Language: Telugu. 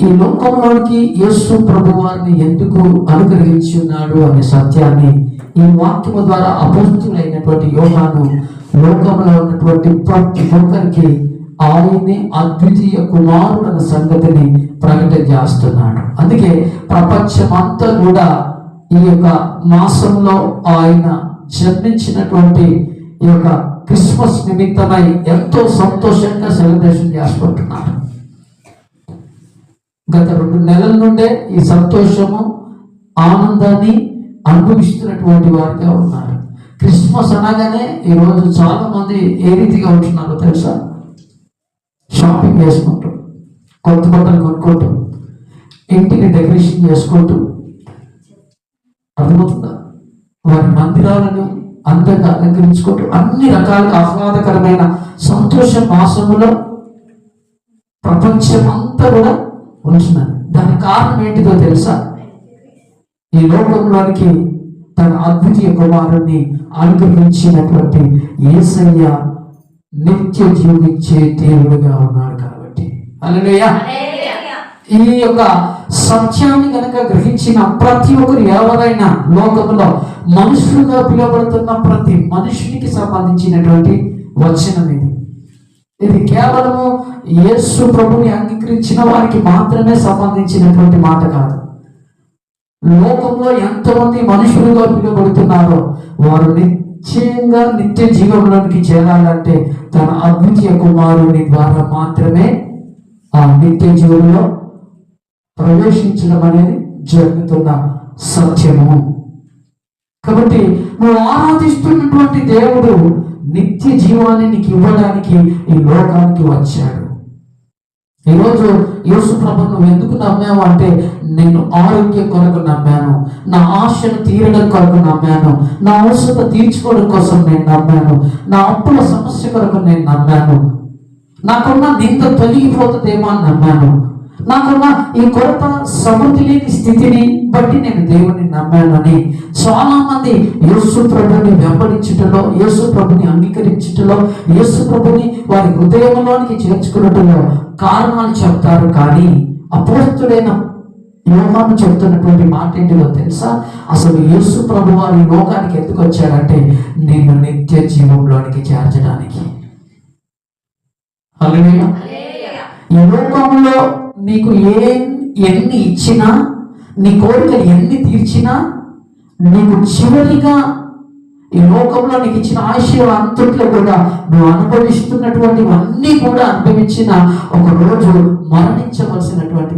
ఈ లోకంలోనికి యేసు ప్రభు వారిని ఎందుకు అనుగ్రహించి ఉన్నాడు అనే సత్యాన్ని ఈ వాక్యము ద్వారా అపోస్తులైనటువంటి యోహాను లోకంలో ఉన్నటువంటి ప్రతి ఒక్కరికి ఆయన్ని అద్వితీయ కుమారుడు అన్న సంగతిని ప్రకటన చేస్తున్నాడు. అందుకే ప్రపంచమంతా కూడా ఈ యొక్క మాసంలో ఆయన జన్మించినటువంటి ఈ యొక్క క్రిస్మస్ నిమిత్తమై ఎంతో సంతోషంగా సెలబ్రేషన్ చేసుకుంటున్నారు. గత 2 నెలల నుండే ఈ సంతోషము ఆనందాన్ని అనుభవిస్తున్నటువంటి వారిగా ఉన్నారు. క్రిస్మస్ అనగానే ఈరోజు చాలా మంది ఏ రీతిగా ఉంటున్నారో తెలుసా? షాపింగ్ చేసుకుంటూ, కొత్త బట్టలు కొనుక్కుంటూ, ఇంటిని డెకరేషన్ చేసుకుంటూ, అర్థమవుతుందా? వారి మందిరాలను అందంగా అలంకరించుకుంటూ అన్ని రకాలుగా ఆహ్లాదకరమైన సంతోష మాసములో ప్రపంచమంతా కూడా ఉంటున్నది. దాని కారణం ఏంటిదో తెలుసా? ఈ లోకంలోనికి తన అద్వితీయ కుమారుణ్ణి అనుగ్రహించినటువంటి యేసయ్య నిత్య జీవించే దేవుడుగా ఉన్నాడు కాబట్టి. హల్లెలూయా. ఈ యొక్క సత్యాన్ని కనుక గ్రహించిన ప్రతి ఒక్కరు, ఎవరైనా లోకంలో మనుషులుగా పిలువబడుతున్న ప్రతి మనుషునికి సంబంధించినటువంటి వచనం ఇది కేవలము యేసు ప్రభుని అంగీకరించిన వారికి మాత్రమే సంబంధించినటువంటి మాట కాదు. లోకంలో ఎంతమంది మనుషులుగా పిలువబడుతున్నారో వారు నిశ్చయంగా నిత్య జీవంలోనికి చేరాలంటే తన అద్వితీయ కుమారుని ద్వారా మాత్రమే ఆ నిత్య జీవంలో ప్రవేశించడం అనేది జరుగుతున్న సత్యము. కాబట్టి నువ్వు ఆరాధిస్తున్నటువంటి దేవుడు నిత్య జీవాన్ని నీకు ఇవ్వడానికి ఈ లోకానికి వచ్చాడు. ఈరోజు యేసు ప్రభువు నువ్వు ఎందుకు నమ్మావు అంటే, నేను ఆరోగ్యం కొరకు నమ్మాను, నా ఆశను తీరడం కొరకు నమ్మాను, నా అవసరత తీర్చుకోవడం కోసం నేను నమ్మాను, నా అప్పుల సమస్య కొరకు నేను నమ్మాను, నాకున్న నింద తొలగిపోతుందేమో అని నమ్మాను, నాకున్న ఈ కొరత సమృద్ధి లేని స్థితిని బట్టి నేను దేవుని నమ్మాను అని చాలా మంది యేసు ప్రభుని వెంబడించుటలో, యేసు ప్రభుని అంగీకరించుటలో, యేసు ప్రభుని వారి హృదయంలోనికి చేర్చుకున్నట్టులో కారణాలు చెప్తారు. కానీ అపోస్తుడైన యోహాను చెప్తున్నటువంటి మాట ఏంటిదో తెలుసా? అసలు యేసు ప్రభు వారి లోకానికి ఎందుకు వచ్చాడంటే, నేను నిత్య జీవంలోనికి చేర్చడానికి. హల్లెలూయా. ఈ లోకంలో నీకు ఎన్ని ఇచ్చినా, నీ కోరికలు ఎన్ని తీర్చినా, నీకు చివరిగా ఈ లోకంలో నీకు ఇచ్చిన ఆశీర్వాదం అంతట్లో కూడా నువ్వు అనుభవిస్తున్నటువంటివన్నీ కూడా అనుభవించిన ఒక రోజు మరణించవలసినటువంటి